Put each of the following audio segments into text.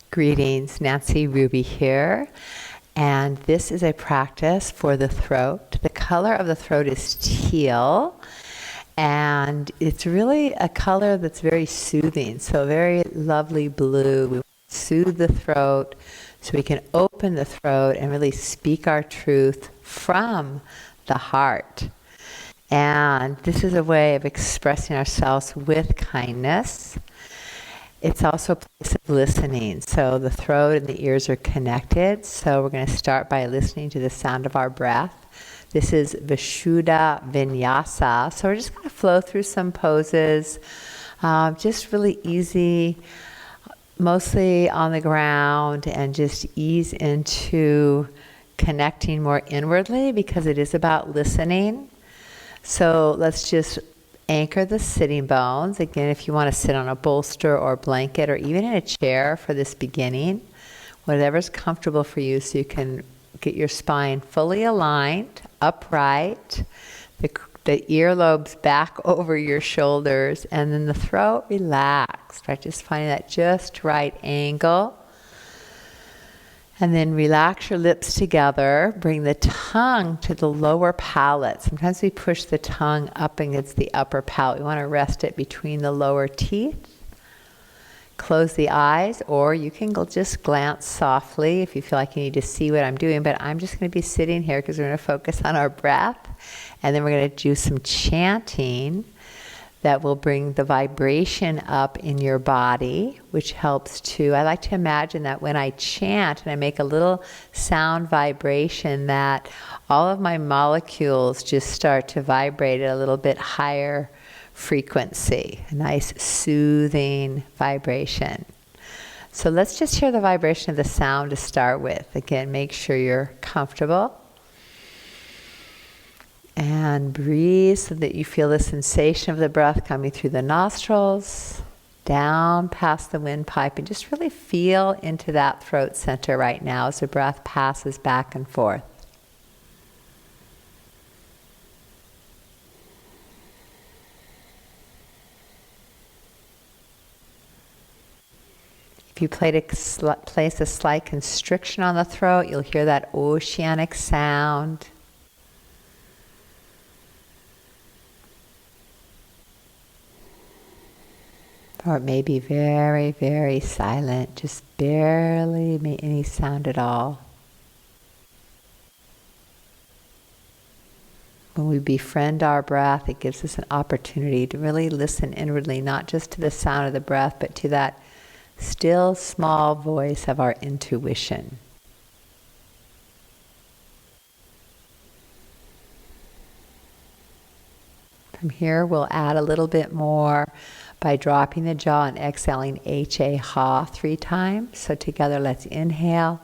Greetings, Nancy Ruby here, and this is a practice for the throat. The color of the throat is teal, and it's really a color that's very soothing, so very lovely blue. We soothe the throat so we can open the throat and really speak our truth from the heart. And this is a way of expressing ourselves with kindness. It's also a place of listening. So the throat and the ears are connected. So we're going to start by listening to the sound of our breath. This is Vinyasa. So we're just going to flow through some poses, just really easy, mostly on the ground, and just ease into connecting more inwardly because it is about listening. So let's just anchor the sitting bones. Again, if you want to sit on a bolster or blanket or even in a chair for this beginning, whatever's comfortable for you, so you can get your spine fully aligned, upright, the earlobes back over your shoulders, and then the throat relaxed, right? Just finding that just right angle. And then relax your lips together. Bring the tongue to the lower palate. Sometimes we push the tongue up against the upper palate. We want to rest it between the lower teeth. Close the eyes, or you can just glance softly if you feel like you need to see what I'm doing. But I'm just going to be sitting here because we're going to focus on our breath. And then we're going to do some chanting that will bring the vibration up in your body, which helps to, I like to imagine that when I chant and I make a little sound vibration, that all of my molecules just start to vibrate at a little bit higher frequency, a nice soothing vibration. So let's just hear the vibration of the sound to start with. Again, make sure you're comfortable. And breathe so that you feel the sensation of the breath coming through the nostrils, down past the windpipe, and just really feel into that throat center right now as the breath passes back and forth. If you place a slight constriction on the throat, you'll hear that oceanic sound. Or it may be very, very silent, just barely any sound at all. When we befriend our breath, it gives us an opportunity to really listen inwardly, not just to the sound of the breath, but to that still small voice of our intuition. From here, we'll add a little bit more by dropping the jaw and exhaling ha 3 times. So together, let's inhale.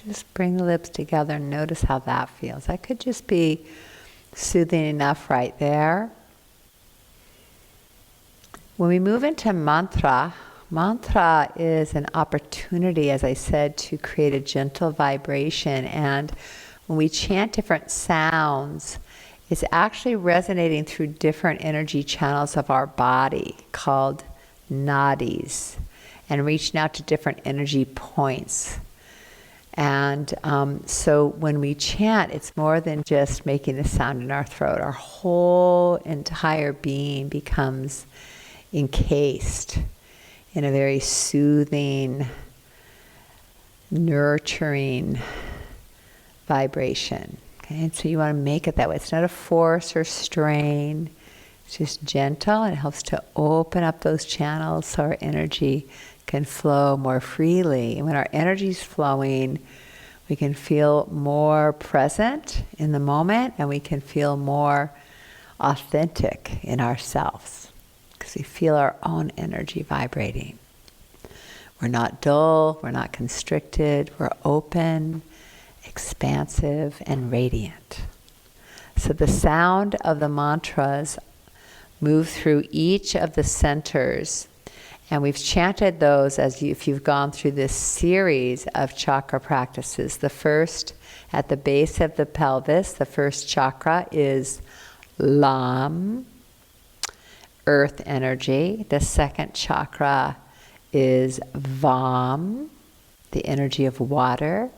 Just bring the lips together and notice how that feels. That could just be soothing enough right there. When we move into mantra, mantra is an opportunity, as I said, to create a gentle vibration. And when we chant different sounds, it's actually resonating through different energy channels of our body called nadis, and reaching out to different energy points. And so when we chant, it's more than just making the sound in our throat. Our whole entire being becomes encased in a very soothing, nurturing vibration. Okay? And so you want to make it that way. It's not a force or strain. It's just gentle, and it helps to open up those channels so our energy can flow more freely. And when our energy is flowing, we can feel more present in the moment, and we can feel more authentic in ourselves because we feel our own energy vibrating. We're not dull, we're not constricted, we're open, expansive, and radiant. So the sound of the mantras move through each of the centers, and we've chanted those if you've gone through this series of chakra practices. The first, at the base of the pelvis, the first chakra is Lam, earth energy. The second chakra is Vam, the energy of water.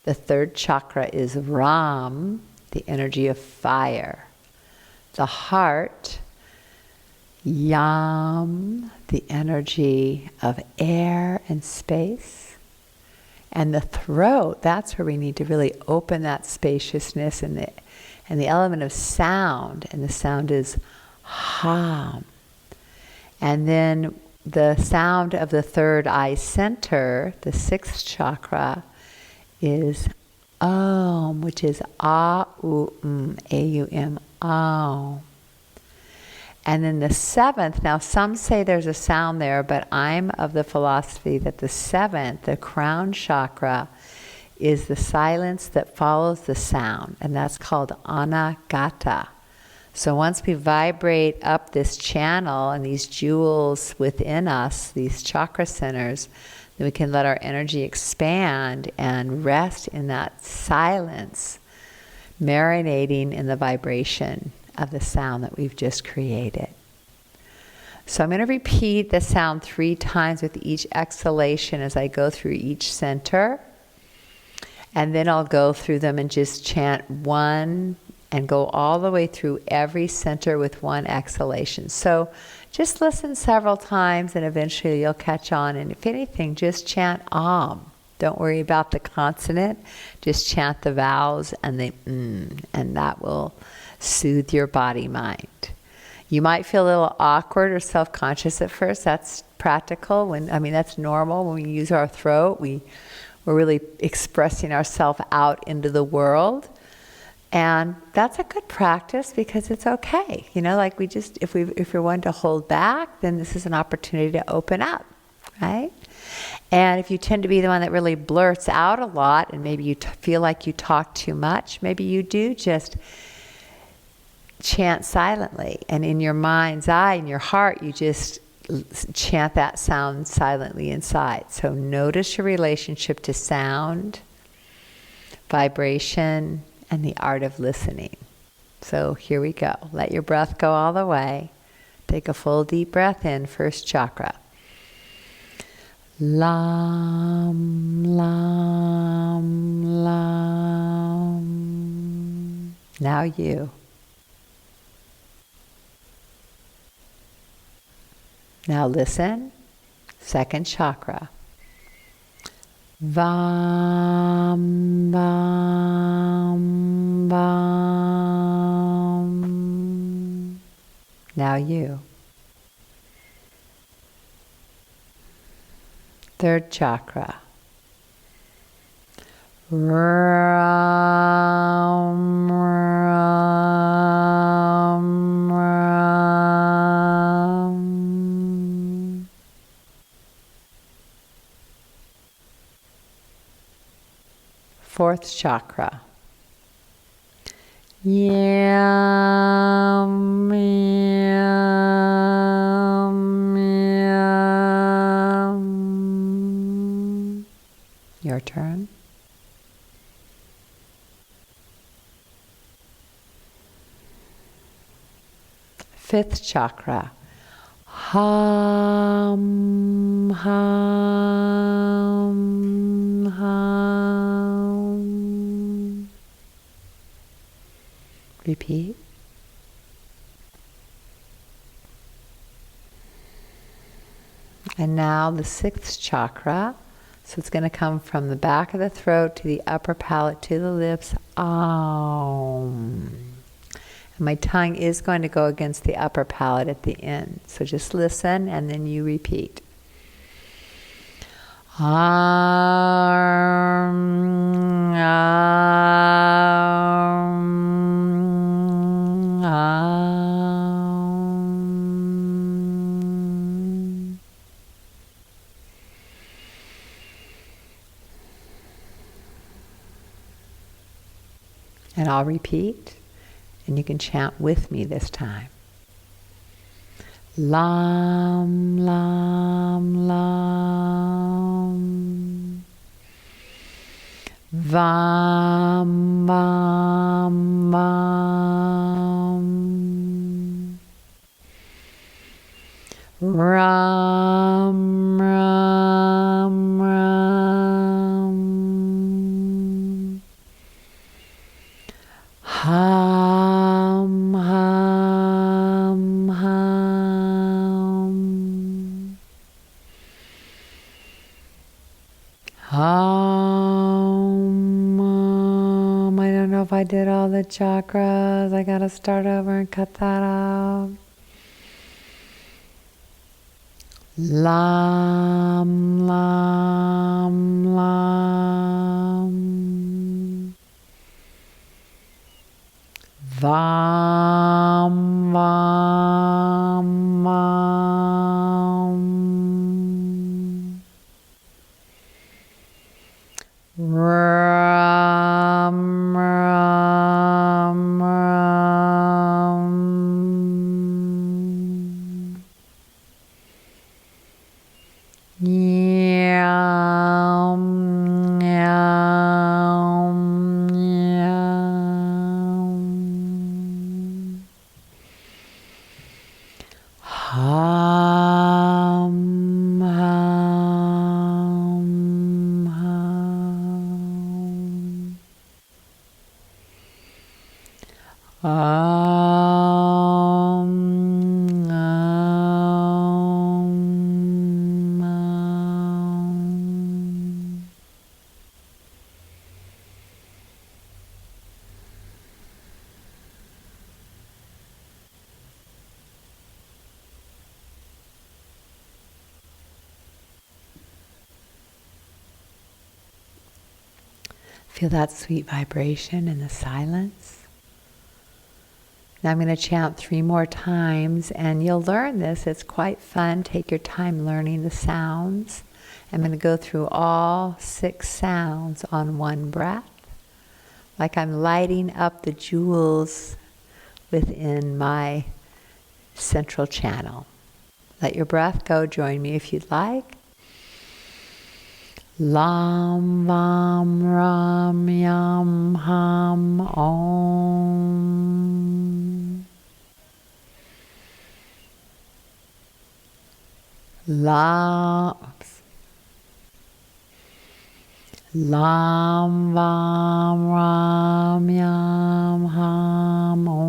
The third chakra is Ram, the energy of fire. The heart, Yam, the energy of air and space. And the throat, that's where we need to really open that spaciousness and the element of sound. And the sound is Ham. And then the sound of the third eye center, the sixth chakra, is Om, which is A-U-M, A-U-M, Om. And then the seventh, now some say there's a sound there, but I'm of the philosophy that the seventh, the crown chakra, is the silence that follows the sound, and that's called Anagata. So once we vibrate up this channel and these jewels within us, these chakra centers, then we can let our energy expand and rest in that silence, marinating in the vibration of the sound that we've just created. So I'm going to repeat the sound 3 times with each exhalation as I go through each center. And then I'll go through them and just chant one and go all the way through every center with one exhalation. So just listen several times and eventually you'll catch on. And if anything, just chant Om. Don't worry about the consonant. Just chant the vowels and the and that will soothe your body mind. You might feel a little awkward or self-conscious at first. That's practical. That's normal. When we use our throat, we're really expressing ourselves out into the world. And that's a good practice because it's okay. If you're one to hold back, then this is an opportunity to open up, right? And if you tend to be the one that really blurts out a lot and maybe you feel like you talk too much, maybe you do just chant silently. And in your mind's eye, in your heart, you just chant that sound silently inside. So notice your relationship to sound, vibration, and the art of listening. So here we go. Let your breath go all the way. Take a full deep breath in, first chakra. Lam, lam, lam. Now you. Now listen. Second chakra. Vam, vam, vam. Now you. Third chakra. Ram, ram, ram. Fourth chakra. Yam, yam, yam. Your turn. Fifth chakra. Hum, hum, hum. Repeat. And now the sixth chakra. So it's going to come from the back of the throat to the upper palate to the lips. Om. And my tongue is going to go against the upper palate at the end. So just listen and then you repeat. Om, om, om. And I'll repeat, and you can chant with me this time. Lam, lam, lam. Vam, vam, vam. Ram, ram, ram. Ham, ham, ham. Ham. I don't know if I did all the chakras. I gotta start over and cut that out. Lam, lam, lam. Vam, vam, vam. Ram, ram, ram. Yam, yam, yam. Ham, ham, ham. Feel that sweet vibration in the silence. Now I'm going to chant 3 more times, and you'll learn this. It's quite fun. Take your time learning the sounds. I'm going to go through all 6 sounds on one breath, like I'm lighting up the jewels within my central channel. Let your breath go. Join me if you'd like. Lam, vam, ram, yam, ham, om. Lam, vam, ram, yam, ham, om.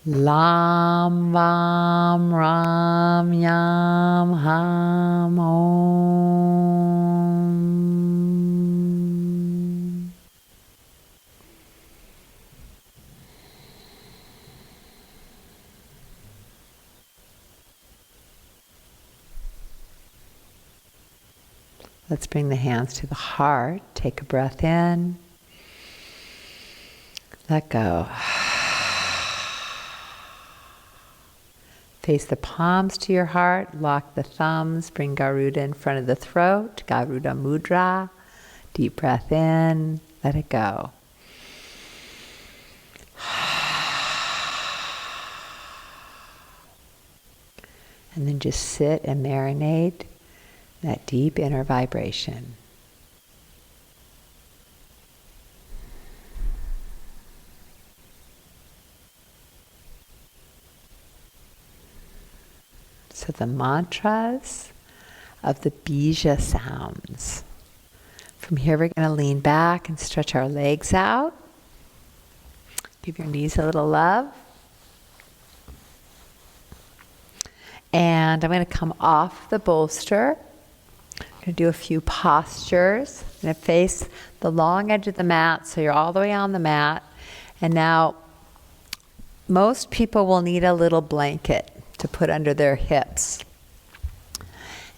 Lam, vam, ram, yam, ham, om. Let's bring the hands to the heart. Take a breath in. Let go. Face the palms to your heart, lock the thumbs, bring Garuda in front of the throat, Garuda Mudra. Deep breath in, let it go. And then just sit and marinate that deep inner vibration. So the mantras of the bija sounds. From here we're going to lean back and stretch our legs out. Give your knees a little love. And I'm going to come off the bolster. I'm going to do a few postures. I'm going to face the long edge of the mat so you're all the way on the mat. And now most people will need a little blanket to put under their hips.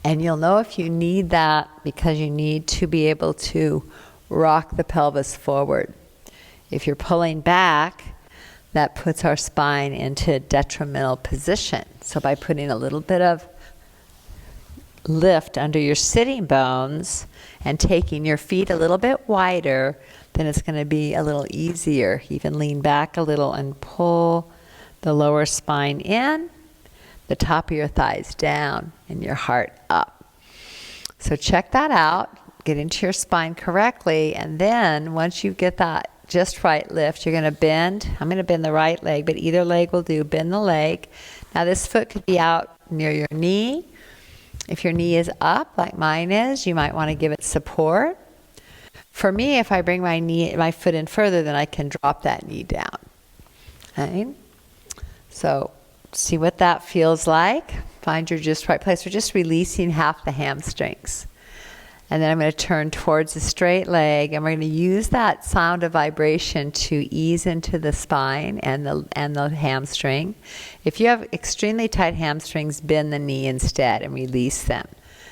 And you'll know if you need that because you need to be able to rock the pelvis forward. If you're pulling back, that puts our spine into a detrimental position. So by putting a little bit of lift under your sitting bones and taking your feet a little bit wider, then it's going to be a little easier. Even lean back a little and pull the lower spine in, the top of your thighs down, and your heart up. So check that out. Get into your spine correctly, and then once you get that just right lift, you're going to bend. I'm going to bend the right leg, but either leg will do. Bend the leg. Now this foot could be out near your knee. If your knee is up, like mine is, you might want to give it support. For me, if I bring my foot in further, then I can drop that knee down. Okay? So see what that feels like. Find your just right place. We're just releasing half the hamstrings. And then I'm going to turn towards the straight leg, and we're going to use that sound of vibration to ease into the spine and the hamstring. If you have extremely tight hamstrings, bend the knee instead and release them.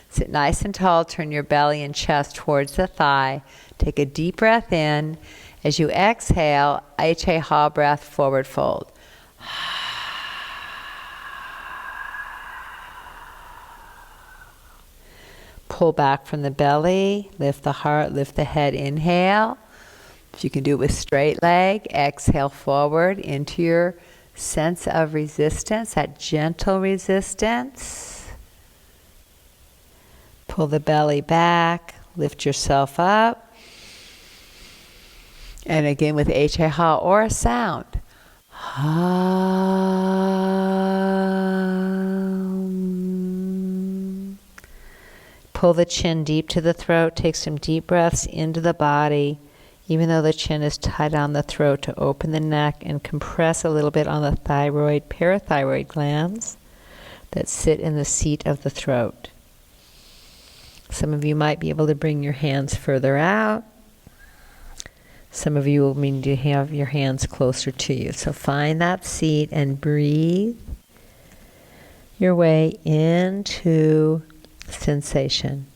Sit nice and tall, turn your belly and chest towards the thigh. Take a deep breath in. As you exhale, Ha breath, forward fold. Pull back from the belly, lift the heart, lift the head, inhale. If you can do it with straight leg, exhale forward into your sense of resistance, that gentle resistance. Pull the belly back, lift yourself up. And again with Ha or a sound. Pull the chin deep to the throat. Take some deep breaths into the body, even though the chin is tight on the throat, to open the neck and compress a little bit on the thyroid, parathyroid glands that sit in the seat of the throat. Some of you might be able to bring your hands further out. Some of you will need to have your hands closer to you. So find that seat and breathe your way into sensation.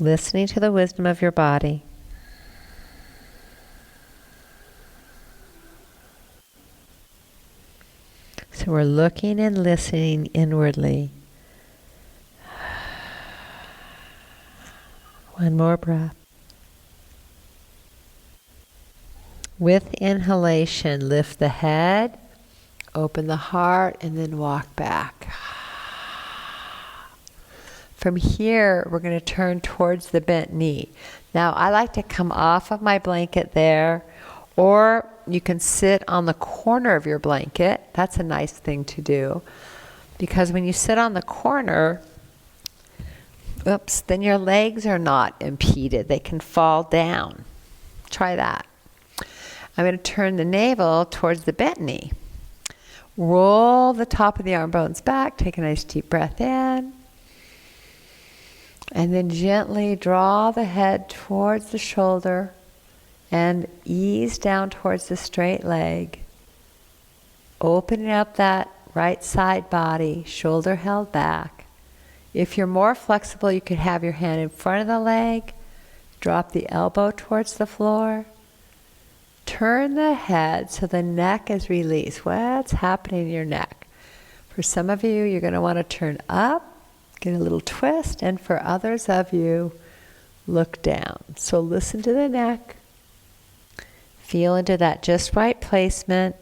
Listening to the wisdom of your body. So we're looking and listening inwardly. One more breath. With inhalation, lift the head, open the heart, and then walk back. From here, we're going to turn towards the bent knee. Now, I like to come off of my blanket there, or you can sit on the corner of your blanket. That's a nice thing to do, because when you sit on the corner, then your legs are not impeded. They can fall down. Try that. I'm going to turn the navel towards the bent knee. Roll the top of the arm bones back. Take a nice deep breath in. And then gently draw the head towards the shoulder and ease down towards the straight leg. Opening up that right side body, shoulder held back. If you're more flexible, you could have your hand in front of the leg. Drop the elbow towards the floor. Turn the head so the neck is released. What's happening in your neck? For some of you, you're going to want to turn up. Get a little twist, and for others of you, look down. So listen to the neck. Feel into that just right placement.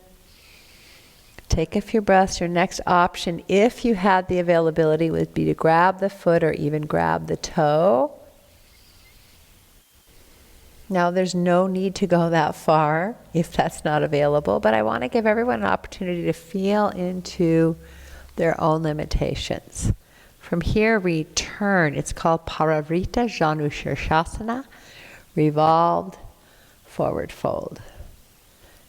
Take a few breaths. Your next option, if you had the availability, would be to grab the foot or even grab the toe. Now, there's no need to go that far if that's not available, but I want to give everyone an opportunity to feel into their own limitations. From here, return. It's called Parivrtta Janu Shirshasana, revolved forward fold.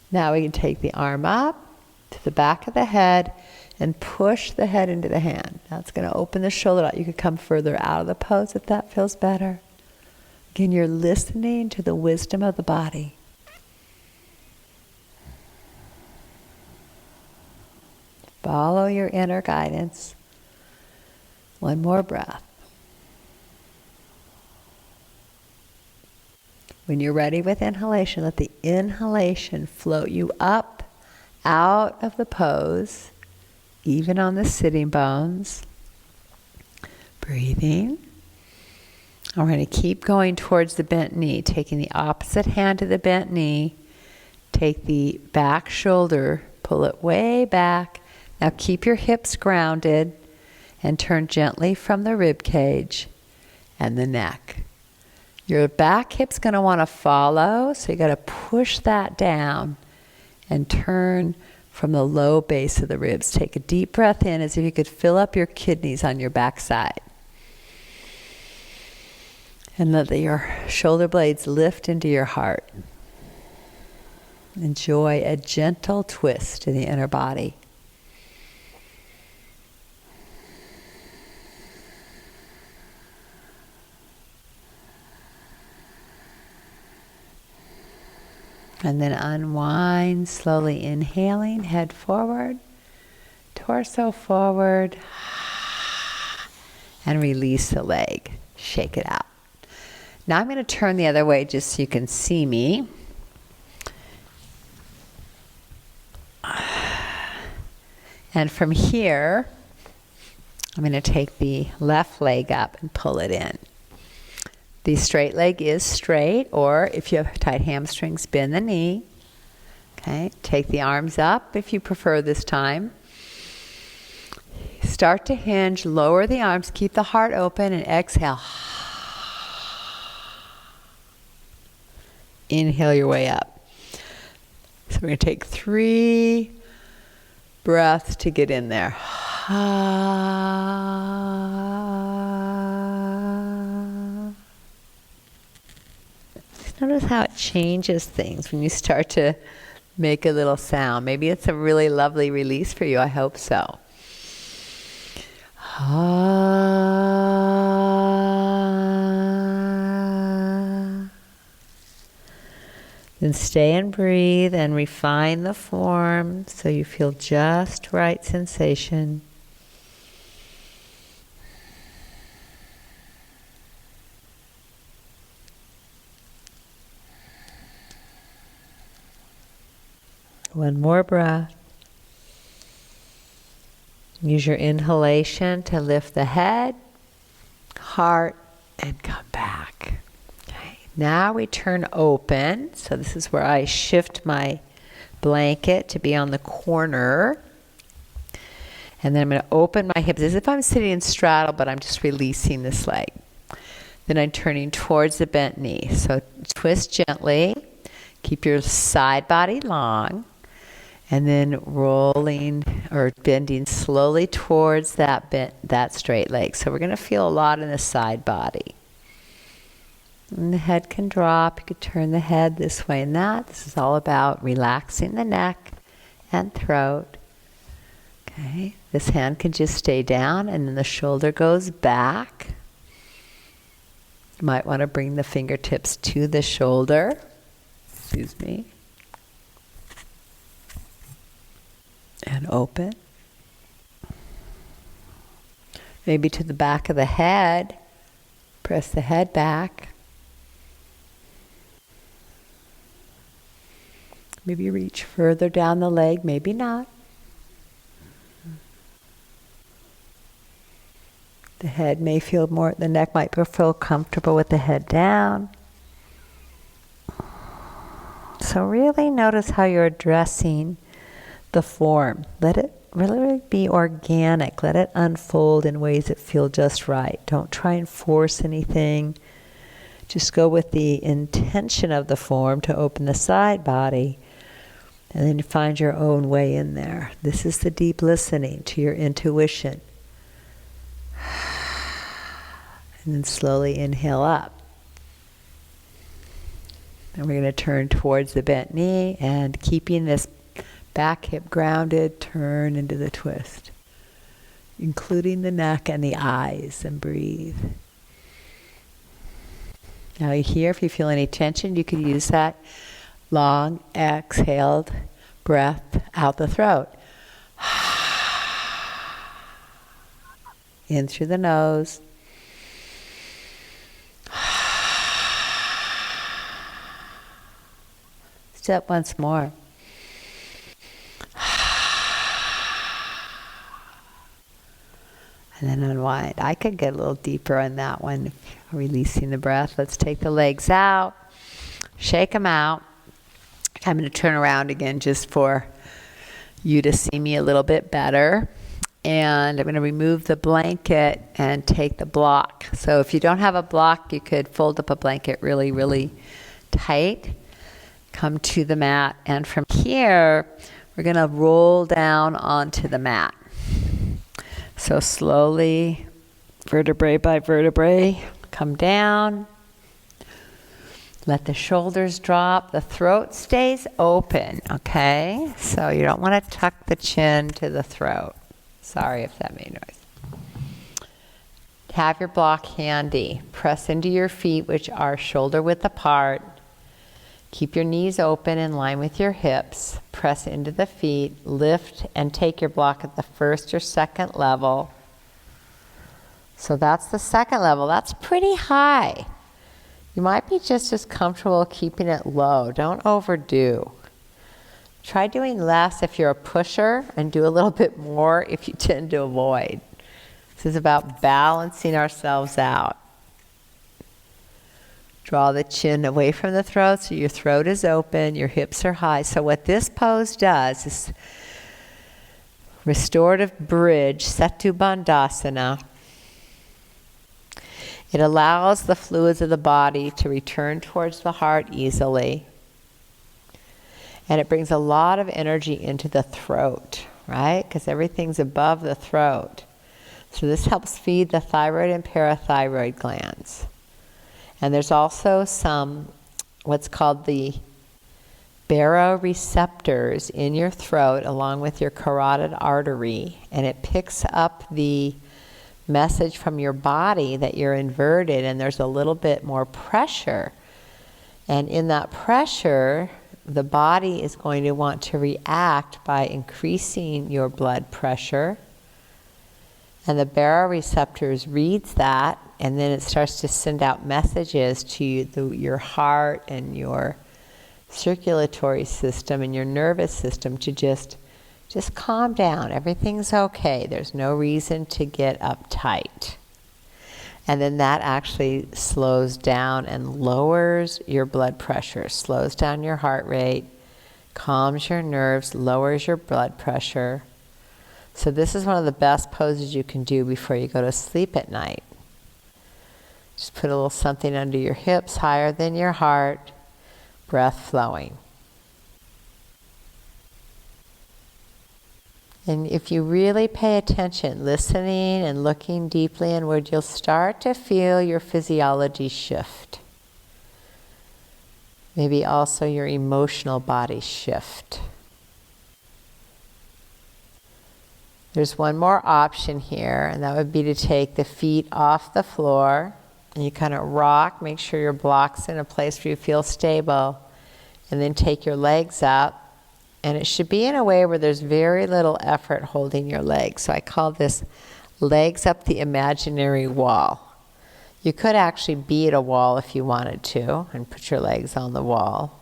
Now we can take the arm up to the back of the head and push the head into the hand. That's going to open the shoulder out. You could come further out of the pose if that feels better. Again, you're listening to the wisdom of the body. Follow your inner guidance. One more breath. When you're ready with inhalation, let the inhalation float you up, out of the pose, even on the sitting bones. Breathing. And we're going to keep going towards the bent knee, taking the opposite hand to the bent knee. Take the back shoulder, pull it way back. Now keep your hips grounded and turn gently from the rib cage and the neck. Your back hip's going to want to follow, so you got to push that down and turn from the low base of the ribs. Take a deep breath in as if you could fill up your kidneys on your backside. And let your shoulder blades lift into your heart. Enjoy a gentle twist in the inner body. And then unwind, slowly inhaling, head forward, torso forward, and release the leg. Shake it out. Now I'm going to turn the other way just so you can see me. And from here, I'm going to take the left leg up and pull it in. The straight leg is straight, or if you have tight hamstrings, bend the knee. Okay, take the arms up if you prefer this time. Start to hinge, lower the arms, keep the heart open, and exhale. Inhale your way up. So we're going to take 3 breaths to get in there. Just notice how it changes things when you start to make a little sound. Maybe it's a really lovely release for you. I hope so. Then stay and breathe and refine the form so you feel just right sensation. One more breath. Use your inhalation to lift the head, heart, and come back. Now we turn open. So this is where I shift my blanket to be on the corner. And then I'm going to open my hips as if I'm sitting in straddle, but I'm just releasing this leg. Then I'm turning towards the bent knee. So twist gently. Keep your side body long. And then rolling or bending slowly towards that straight leg. So we're going to feel a lot in the side body. And the head can drop. You could turn the head this way and that. This is all about relaxing the neck and throat. Okay. This hand can just stay down and then the shoulder goes back. You might want to bring the fingertips to the shoulder. Excuse me. And open. Maybe to the back of the head. Press the head back. Maybe reach further down the leg, maybe not. The head may feel more, the neck might feel comfortable with the head down. So really notice how you're addressing the form. Let it really be organic. Let it unfold in ways that feel just right. Don't try and force anything. Just go with the intention of the form to open the side body. And then you find your own way in there. This is the deep listening to your intuition. And then slowly inhale up. And we're going to turn towards the bent knee and keeping this back hip grounded, turn into the twist. Including the neck and the eyes, and breathe. Now here, if you feel any tension, you can use that long exhaled breath out the throat. In through the nose. Step once more. And then unwind. I could get a little deeper on that one, releasing the breath. Let's take the legs out, shake them out. I'm going to turn around again just for you to see me a little bit better. And I'm going to remove the blanket and take the block. So if you don't have a block, you could fold up a blanket really, really tight. Come to the mat. And from here, we're going to roll down onto the mat. So slowly, vertebrae by vertebrae, come down. Let the shoulders drop. The throat stays open, okay? So you don't want to tuck the chin to the throat. Sorry if that made noise. Have your block handy. Press into your feet, which are shoulder width apart. Keep your knees open in line with your hips. Press into the feet. Lift and take your block at the first or second level. So that's the second level. That's pretty high. You might be just as comfortable keeping it low. Don't overdo. Try doing less if you're a pusher and do a little bit more if you tend to avoid. This is about balancing ourselves out. Draw the chin away from the throat so your throat is open, your hips are high. So what this pose does is restorative bridge, Setu Bandhasana. It allows the fluids of the body to return towards the heart easily. And it brings a lot of energy into the throat, right? Because everything's above the throat. So this helps feed the thyroid and parathyroid glands. And there's also some, what's called the baroreceptors in your throat along with your carotid artery. And it picks up the message from your body that you're inverted and there's a little bit more pressure. And in that pressure, the body is going to want to react by increasing your blood pressure. And the baroreceptors reads that, and then it starts to send out messages to your heart and your circulatory system and your nervous system to just calm down. Everything's okay. There's no reason to get uptight. And then that actually slows down and lowers your blood pressure, slows down your heart rate, calms your nerves, lowers your blood pressure. So this is one of the best poses you can do before you go to sleep at night. Just put a little something under your hips, higher than your heart, breath flowing. And if you really pay attention, listening and looking deeply inward, you'll start to feel your physiology shift. Maybe also your emotional body shift. There's one more option here, and that would be to take the feet off the floor, and you kind of rock, make sure your block's in a place where you feel stable, and then take your legs up. And it should be in a way where there's very little effort holding your legs. So I call this legs up the imaginary wall. You could actually be at a wall if you wanted to and put your legs on the wall.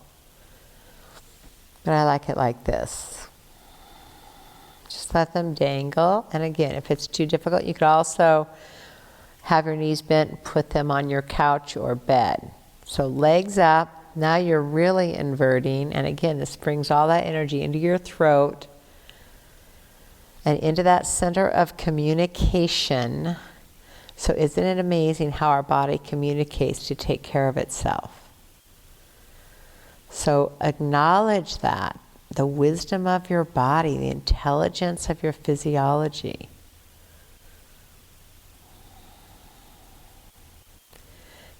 But I like it like this. Just let them dangle. And again, if it's too difficult, you could also have your knees bent and put them on your couch or bed. So legs up. Now you're really inverting, and again, this brings all that energy into your throat and into that center of communication. So isn't it amazing how our body communicates to take care of itself? So acknowledge that, the wisdom of your body, the intelligence of your physiology.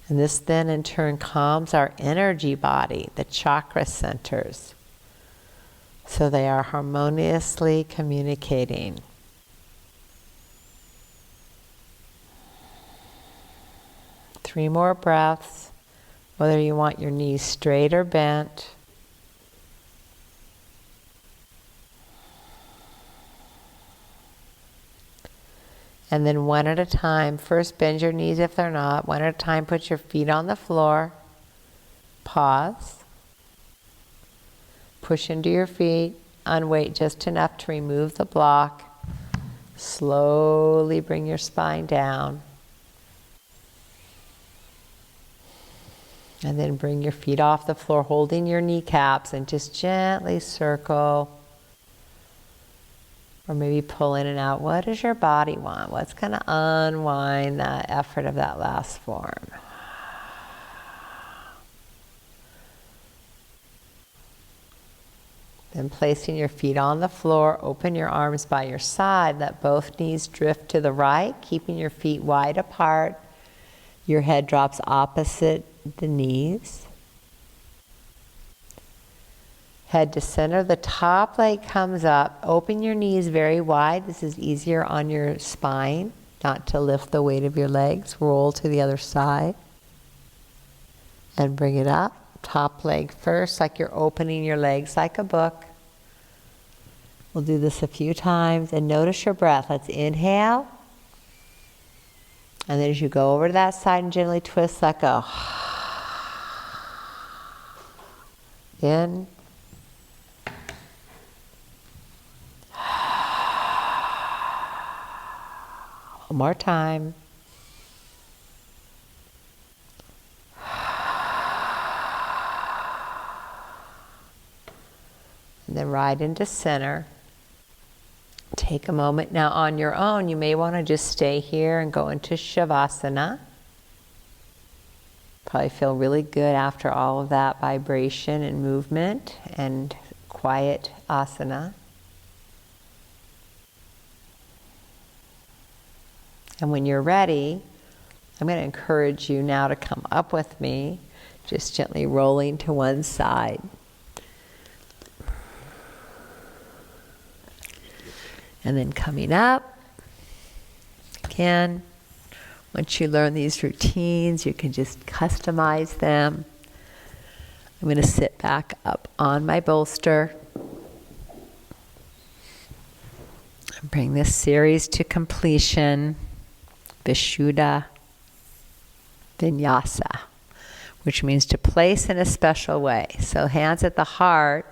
And this then in turn calms our energy body, the chakra centers, so they are harmoniously communicating. Three more breaths, whether you want your knees straight or bent. And then one at a time, first bend your knees if they're not. One at a time, put your feet on the floor. Pause. Push into your feet. Unweight just enough to remove the block. Slowly bring your spine down. And then bring your feet off the floor, holding your kneecaps, and just gently circle. Or maybe pull in and out. What does your body want? What's going to unwind that effort of that last form? Then placing your feet on the floor, open your arms by your side. Let both knees drift to the right, keeping your feet wide apart. Your head drops opposite the knees. Head to center, the top leg comes up. Open your knees very wide. This is easier on your spine, not to lift the weight of your legs. Roll to the other side. And bring it up. Top leg first, like you're opening your legs like a book. We'll do this a few times. And notice your breath. Let's inhale. And then as you go over to that side and gently twist, let go. In. One more time. And then right into center. Take a moment now on your own. You may want to just stay here and go into Shavasana. Probably feel really good after all of that vibration and movement and quiet asana. And when you're ready, I'm going to encourage you now to come up with me, just gently rolling to one side. And then coming up. Again, once you learn these routines, you can just customize them. I'm going to sit back up on my bolster. Bring this series to completion. Vishuddha Vinyasa, which means to place in a special way. So hands at the heart,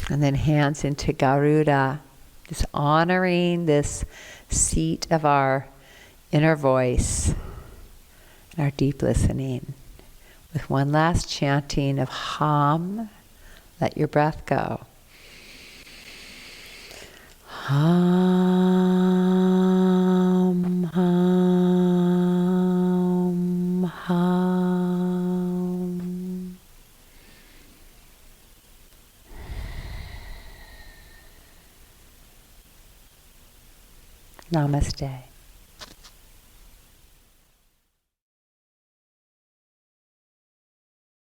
and then hands into Garuda, just honoring this seat of our inner voice and our deep listening. With one last chanting of Hum, let your breath go. Hum, hum, hum. Namaste.